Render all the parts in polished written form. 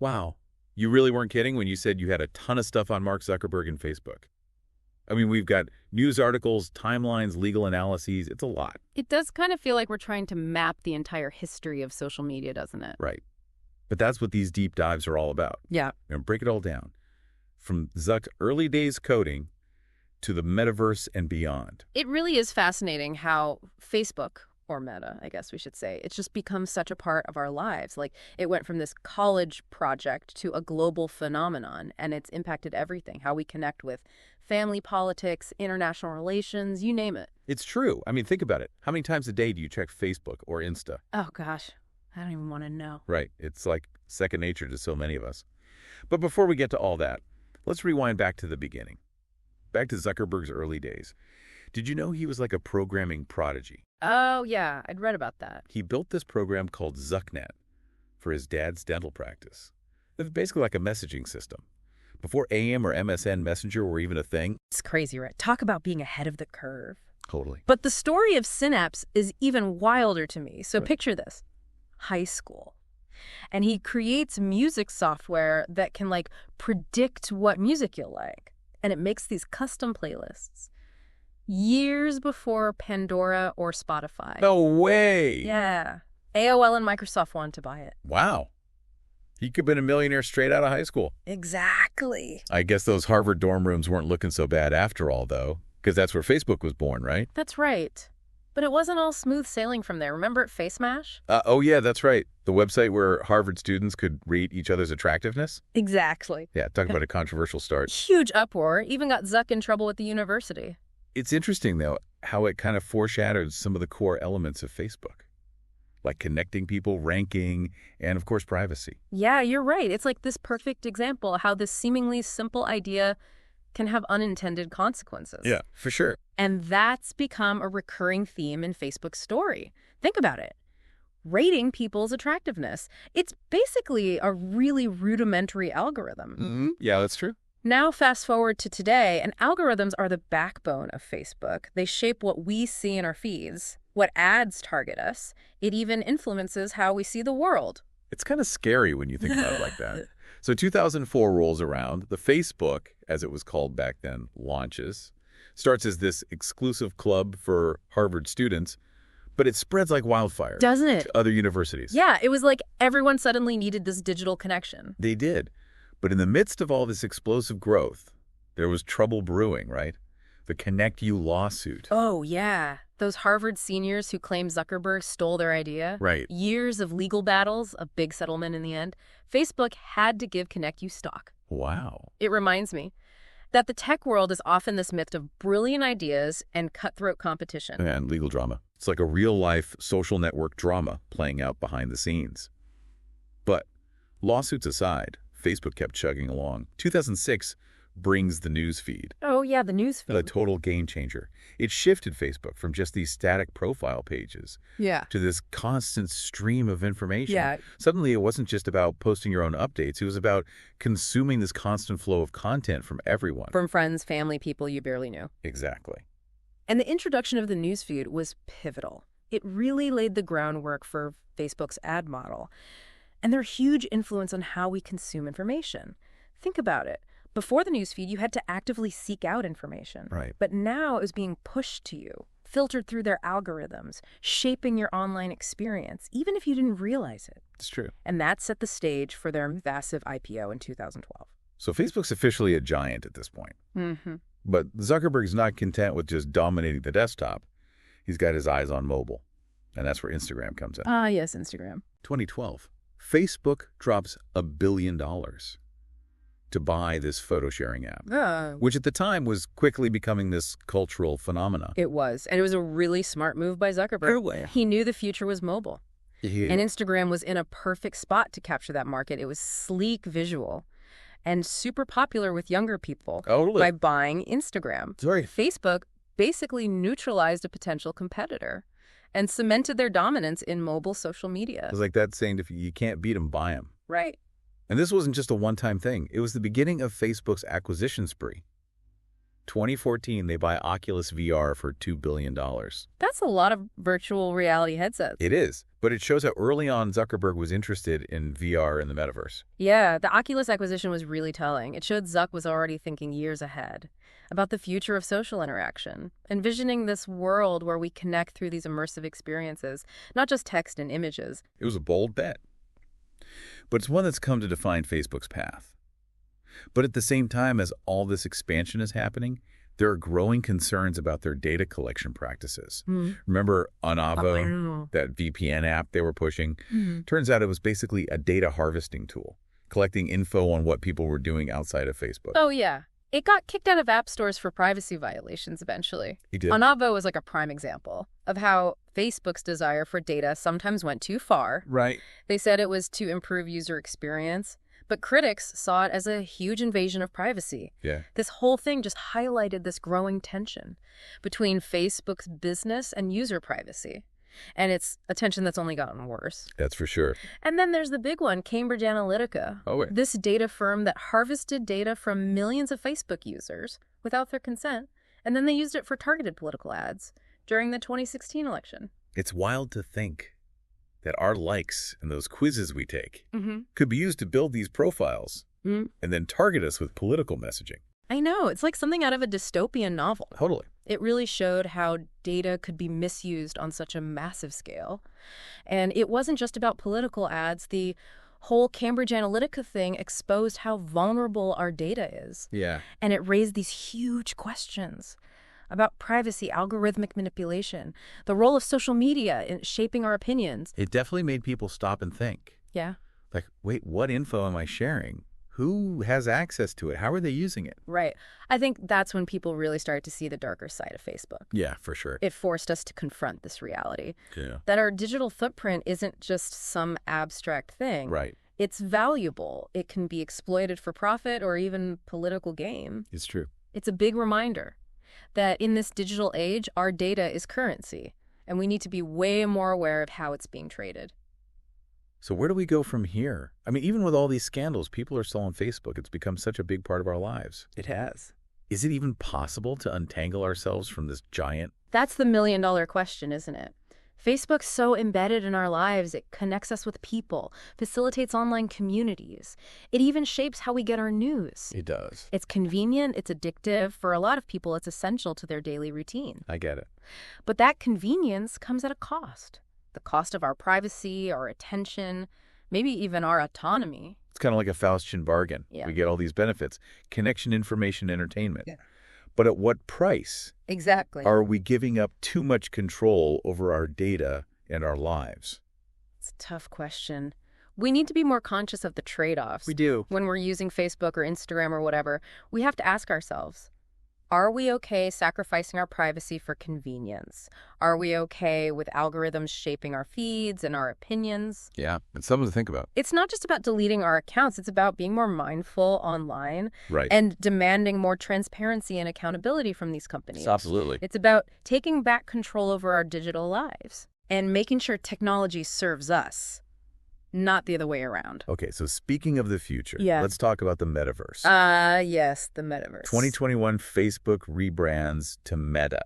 Wow. You really weren't kidding when you said you had a ton of stuff on Mark Zuckerberg and Facebook. I mean, we've got news articles, timelines, legal analyses. It's a lot. It does kind of feel like we're trying to map the entire history of social media, doesn't it? Right. But that's what these deep dives are all about. Yeah. Break it all down. From Zuck's early days coding to the metaverse and beyond. It really is fascinating how Facebook, or Meta, I guess we should say, it's just become such a part of our lives. Like, it went from this college project to a global phenomenon, and it's impacted everything, how we connect with family politics, international relations, you name it. It's true. I mean, think about it. How many times a day do you check Facebook or Insta? Oh, gosh. I don't even want to know. Right. It's like second nature to so many of us. But before we get to all that, let's rewind back to the beginning. Back to Zuckerberg's early days. Did you know he was like a programming prodigy? Oh, yeah. I'd read about that. He built this program called ZuckNet for his dad's dental practice. It's basically like a messaging system. Before AM or MSN Messenger were even a thing. It's crazy, right? Talk about being ahead of the curve. Totally. But the story of Synapse is even wilder to me. So Right. Picture this. High school. And he creates music software that can, like, predict what music you'll like. And it makes these custom playlists. Years before Pandora or Spotify. No way. Yeah. AOL and Microsoft wanted to buy it. Wow. He could have been a millionaire straight out of high school. Exactly. I guess those Harvard dorm rooms weren't looking so bad after all, though, because that's where Facebook was born, right? That's right. But it wasn't all smooth sailing from there. Remember at Face Mash? Oh, yeah, that's right. The website where Harvard students could rate each other's attractiveness. Exactly. Yeah, talk about a controversial start. Huge uproar. Even got Zuck in trouble with the university. It's interesting, though, how it kind of foreshadowed some of the core elements of Facebook, like connecting people, ranking, and, of course, privacy. Yeah, you're right. It's like this perfect example of how this seemingly simple idea can have unintended consequences. Yeah, for sure. And that's become a recurring theme in Facebook's story. Think about it. Rating people's attractiveness. It's basically a really rudimentary algorithm. Yeah, that's true. Now, fast forward to today, and algorithms are the backbone of Facebook. They shape what we see in our feeds, what ads target us. It even influences how we see the world. It's kind of scary when you think about it like that. So 2004 rolls around. The Facebook, as it was called back then, launches. Starts as this exclusive club for Harvard students, but it spreads like wildfire. Doesn't it? To other universities. Yeah, it was like everyone suddenly needed this digital connection. They did. But in the midst of all this explosive growth, there was trouble brewing, right? The Connect You lawsuit. Oh, yeah. Those Harvard seniors who claimed Zuckerberg stole their idea. Right. Years of legal battles, a big settlement in the end. Facebook had to give Connect You stock. Wow. It reminds me that the tech world is often this myth of brilliant ideas and cutthroat competition. And legal drama. It's like a real-life social network drama playing out behind the scenes. But lawsuits aside, Facebook kept chugging along. 2006 brings the news feed. Oh, yeah, the news feed. A total game changer. It shifted Facebook from just these static profile pages Yeah. to this constant stream of information. Yeah. Suddenly, it wasn't just about posting your own updates. It was about consuming this constant flow of content from everyone. From friends, family, people you barely knew. Exactly. And the introduction of the newsfeed was pivotal. It really laid the groundwork for Facebook's ad model and their huge influence on how we consume information. Think about it. Before the newsfeed, you had to actively seek out information. Right. But now it was being pushed to you, filtered through their algorithms, shaping your online experience, even if you didn't realize it. It's true. And that set the stage for their massive IPO in 2012. So Facebook's officially a giant at this point. Mm-hmm. But Zuckerberg's not content with just dominating the desktop. He's got his eyes on mobile. And that's where Instagram comes in. Ah, yes, Instagram. 2012. Facebook drops $1 billion to buy this photo-sharing app, which at the time was quickly becoming this cultural phenomenon. It was. And it was a really smart move by Zuckerberg. He knew the future was mobile. And Instagram was in a perfect spot to capture that market. It was sleek visual and super popular with younger people by buying Instagram. Sorry. Facebook basically neutralized a potential competitor and cemented their dominance in mobile social media. It's like that saying, if you can't beat them, buy them. Right. And this wasn't just a one-time thing. It was the beginning of Facebook's acquisition spree. 2014, they buy Oculus VR for $2 billion. That's a lot of virtual reality headsets. It is, but it shows how early on Zuckerberg was interested in VR and the metaverse. Yeah, the Oculus acquisition was really telling. It showed Zuck was already thinking years ahead about the future of social interaction, envisioning this world where we connect through these immersive experiences, not just text and images. It was a bold bet, but it's one that's come to define Facebook's path. But at the same time as all this expansion is happening, there are growing concerns about their data collection practices. Remember Onavo, that VPN app they were pushing? Turns out it was basically a data harvesting tool, collecting info on what people were doing outside of Facebook. Oh, yeah. It got kicked out of app stores for privacy violations eventually. It did. Onavo was like a prime example of how Facebook's desire for data sometimes went too far. Right. They said it was to improve user experience, but critics saw it as a huge invasion of privacy. Yeah. This whole thing just highlighted this growing tension between Facebook's business and user privacy. And it's a tension that's only gotten worse. That's for sure. And then there's the big one, Cambridge Analytica. Oh, wait. This data firm that harvested data from millions of Facebook users without their consent, and then they used it for targeted political ads during the 2016 election. It's wild to think that our likes and those quizzes we take could be used to build these profiles and then target us with political messaging. I know. It's like something out of a dystopian novel. Totally. It really showed how data could be misused on such a massive scale. And it wasn't just about political ads. The whole Cambridge Analytica thing exposed how vulnerable our data is. Yeah. And it raised these huge questions about privacy, algorithmic manipulation, the role of social media in shaping our opinions. It definitely made people stop and think. Yeah. Like, wait, what info am I sharing? Who has access to it? How are they using it? Right. I think that's when people really started to see the darker side of Facebook. Yeah, for sure. It forced us to confront this reality. Yeah. That our digital footprint isn't just some abstract thing. Right. It's valuable. It can be exploited for profit or even political gain. It's true. It's a big reminder that in this digital age, our data is currency, and we need to be way more aware of how it's being traded. So where do we go from here? I mean, even with all these scandals, people are still on Facebook. It's become such a big part of our lives. It has. Is it even possible to untangle ourselves from this giant? That's the million-dollar question, isn't it? Facebook's so embedded in our lives, it connects us with people, facilitates online communities. It even shapes how we get our news. It does. It's convenient, it's addictive. For a lot of people, it's essential to their daily routine. I get it. But that convenience comes at a cost. The cost of our privacy, our attention, maybe even our autonomy. It's kind of like a Faustian bargain. Yeah. We get all these benefits. Connection, information, entertainment. Yeah. But at what price? Exactly. Are we giving up too much control over our data and our lives? It's a tough question. We need to be more conscious of the trade-offs. We do. When we're using Facebook or Instagram or whatever, we have to ask ourselves, are we okay sacrificing our privacy for convenience? Are we okay with algorithms shaping our feeds and our opinions? Yeah, it's something to think about. It's not just about deleting our accounts. It's about being more mindful online Right. and demanding more transparency and accountability from these companies. Absolutely. It's about taking back control over our digital lives and making sure technology serves us, not the other way around. Okay, so speaking of the future, Yeah. let's talk about the metaverse. Yes, the metaverse. 2021 Facebook rebrands to Meta.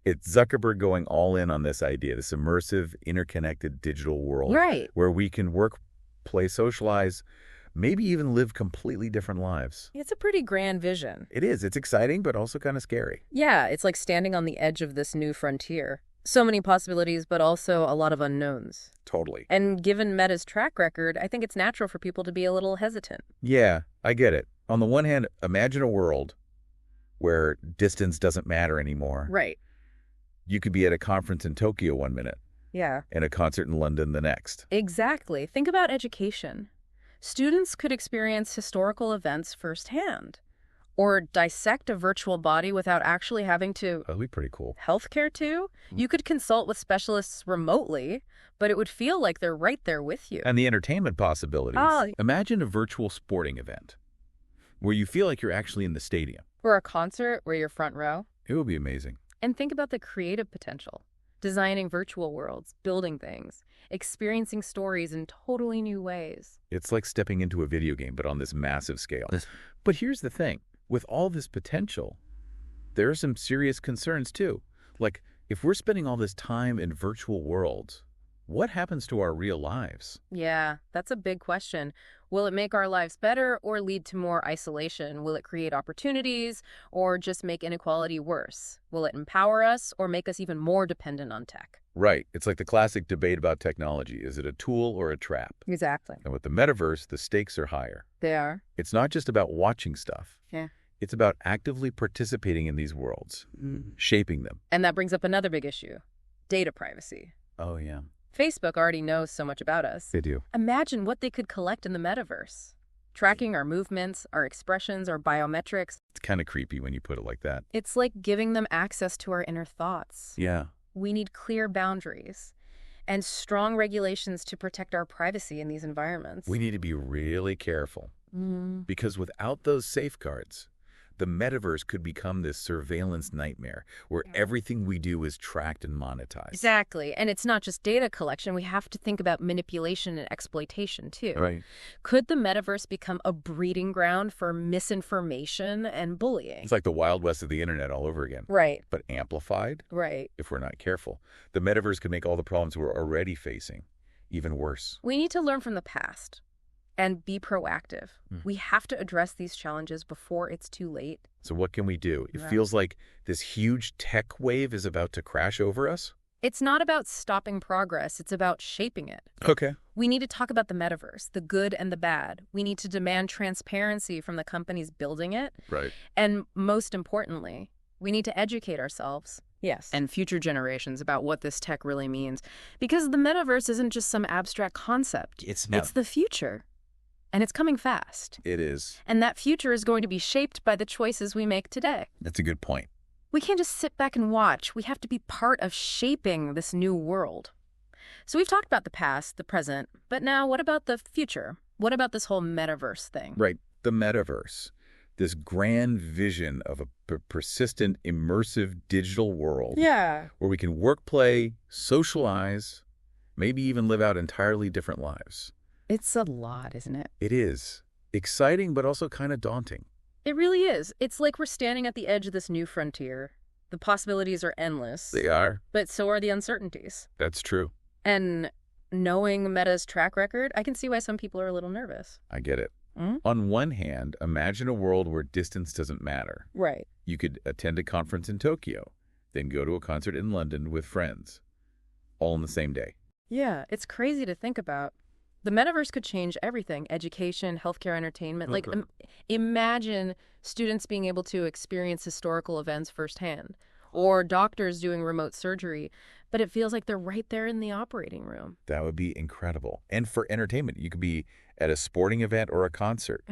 It's Zuckerberg going all in on this idea, this immersive, interconnected digital world. Right. Where we can work, play, socialize, maybe even live completely different lives. It's a pretty grand vision. It is. It's exciting, but also kind of scary. Yeah, it's like standing on the edge of this new frontier. So many possibilities, but also a lot of unknowns. Totally. And given Meta's track record, I think it's natural for people to be a little hesitant. Yeah, I get it. On the one hand, imagine a world where distance doesn't matter anymore. Right. You could be at a conference in Tokyo one minute Yeah. and a concert in London the next. Exactly. Think about education. Students could experience historical events firsthand, or dissect a virtual body without actually having to. That'd be pretty cool. Healthcare, too? You could consult with specialists remotely, but it would feel like they're right there with you. And the entertainment possibilities. Oh. Imagine a virtual sporting event where you feel like you're actually in the stadium. Or a concert where you're front row. It would be amazing. And think about the creative potential. Designing virtual worlds, building things, experiencing stories in totally new ways. It's like stepping into a video game, but on this massive scale. But here's the thing. With all this potential, there are some serious concerns too. Like, if we're spending all this time in virtual worlds, what happens to our real lives? Yeah, that's a big question. Will it make our lives better or lead to more isolation? Will it create opportunities or just make inequality worse? Will it empower us or make us even more dependent on tech? Right. It's like the classic debate about technology. Is it a tool or a trap? Exactly. And with the metaverse, the stakes are higher. They are. It's not just about watching stuff. Yeah. It's about actively participating in these worlds, shaping them. And that brings up another big issue, data privacy. Oh, yeah. Facebook already knows so much about us. They do. Imagine what they could collect in the metaverse. Tracking our movements, our expressions, our biometrics. It's kind of creepy when you put it like that. It's like giving them access to our inner thoughts. Yeah. We need clear boundaries and strong regulations to protect our privacy in these environments. We need to be really careful because without those safeguards, the metaverse could become this surveillance nightmare where everything we do is tracked and monetized. Exactly. And it's not just data collection. We have to think about manipulation and exploitation, too. Right. Could the metaverse become a breeding ground for misinformation and bullying? It's like the Wild West of the internet all over again. Right. But amplified, Right. if we're not careful. The metaverse could make all the problems we're already facing even worse. We need to learn from the past and be proactive. We have to address these challenges before it's too late. So what can we do? It Right. feels like this huge tech wave is about to crash over us. It's not about stopping progress. It's about shaping it. Okay. We need to talk about the metaverse, the good and the bad. We need to demand transparency from the companies building it. Right. And most importantly, we need to educate ourselves. Yes. And future generations about what this tech really means. Because the metaverse isn't just some abstract concept. It's the future. And it's coming fast. It is. And that future is going to be shaped by the choices we make today. That's a good point. We can't just sit back and watch. We have to be part of shaping this new world. So we've talked about the past, the present, but now what about the future? What about this whole metaverse thing? Right. The metaverse. This grand vision of a persistent, immersive digital world. Yeah. Where we can work, play, socialize, maybe even live out entirely different lives. It's a lot, isn't it? It is. Exciting, but also kind of daunting. It really is. It's like we're standing at the edge of this new frontier. The possibilities are endless. They are. But so are the uncertainties. That's true. And knowing Meta's track record, I can see why some people are a little nervous. I get it. Mm-hmm. On one hand, imagine a world where distance doesn't matter. Right. You could attend a conference in Tokyo, then go to a concert in London with friends, all in the same day. Yeah, it's crazy to think about. The metaverse could change everything, education, healthcare, entertainment. Like, imagine students being able to experience historical events firsthand, or doctors doing remote surgery, but it feels like they're right there in the operating room. That would be incredible. And for entertainment, you could be at a sporting event or a concert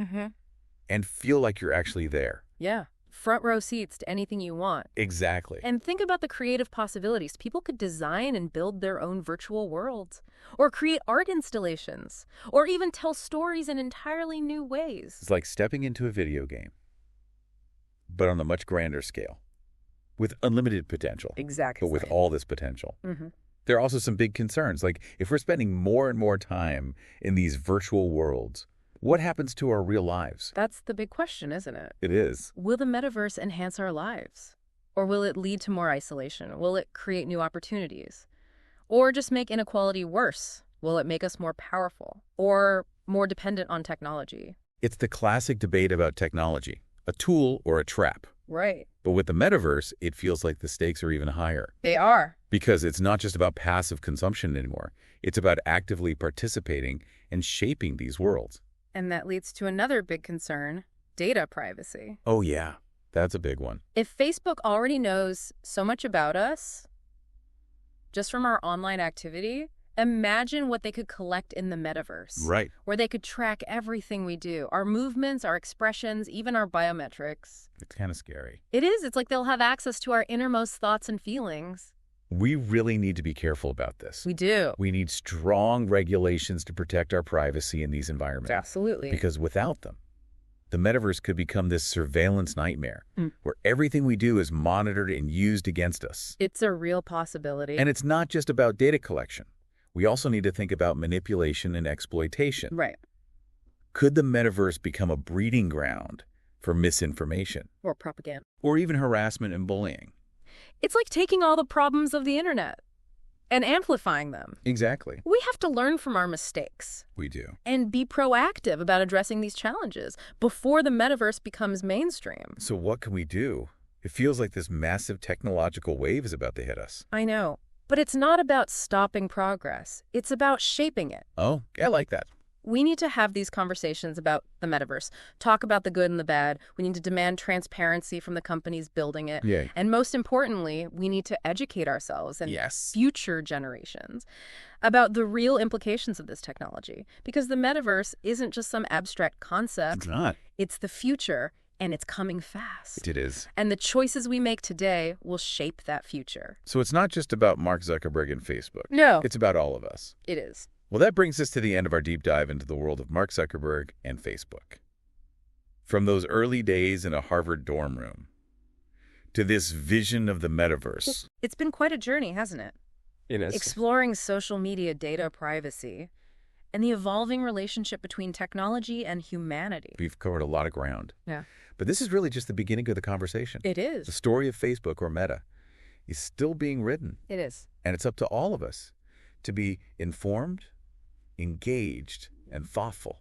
and feel like you're actually there. Yeah. Front row seats to anything you want. Exactly. And think about the creative possibilities. People could design and build their own virtual worlds, or create art installations, or even tell stories in entirely new ways. It's like stepping into a video game, but on a much grander scale, with unlimited potential. Exactly. But with all this potential. There are also some big concerns, like if we're spending more and more time in these virtual worlds, what happens to our real lives? That's the big question, isn't it? It is. Will the metaverse enhance our lives? Or will it lead to more isolation? Will it create new opportunities? Or just make inequality worse? Will it make us more powerful or more dependent on technology? It's the classic debate about technology, a tool or a trap. Right. But with the metaverse, it feels like the stakes are even higher. They are. Because it's not just about passive consumption anymore. It's about actively participating and shaping these worlds. And that leads to another big concern, data privacy. Oh, yeah. That's a big one. If Facebook already knows so much about us, just from our online activity, imagine what they could collect in the metaverse. Right. Where they could track everything we do, our movements, our expressions, even our biometrics. It's kind of scary. It is. It's like they'll have access to our innermost thoughts and feelings. We really need to be careful about this. We do. We need strong regulations to protect our privacy in these environments. Absolutely. Because without them, the metaverse could become this surveillance nightmare where everything we do is monitored and used against us. It's a real possibility. And it's not just about data collection. We also need to think about manipulation and exploitation. Right. Could the metaverse become a breeding ground for misinformation, Or propaganda. or even harassment and bullying. It's like taking all the problems of the internet and amplifying them. Exactly. We have to learn from our mistakes We do. and be proactive about addressing these challenges before the metaverse becomes mainstream. So what can we do? It feels like this massive technological wave is about to hit us. I know, but it's not about stopping progress. It's about shaping it. Oh, I like that. We need to have these conversations about the metaverse, talk about the good and the bad. We need to demand transparency from the companies building it. Yay. And most importantly, we need to educate ourselves and Yes. future generations about the real implications of this technology. Because the metaverse isn't just some abstract concept. It's not. It's the future, and it's coming fast. It is. And the choices we make today will shape that future. So it's not just about Mark Zuckerberg and Facebook. No, It's about all of us. it is. Well, that brings us to the end of our deep dive into the world of Mark Zuckerberg and Facebook. From those early days in a Harvard dorm room to this vision of the metaverse. It's been quite a journey, hasn't it? It is. Exploring social media data privacy and the evolving relationship between technology and humanity. We've covered a lot of ground. Yeah. But this is really just the beginning of the conversation. It The is. story of Facebook or Meta is still being written, It is. and it's up to all of us to be informed, engaged, and thoughtful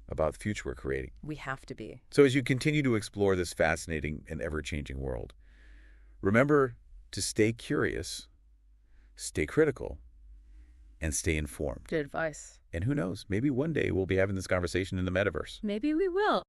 about the future we're creating. We have to be. So as you continue to explore this fascinating and ever-changing world, remember to stay curious, stay critical, and stay informed. Good advice. And who knows, maybe one day we'll be having this conversation in the metaverse. Maybe we will.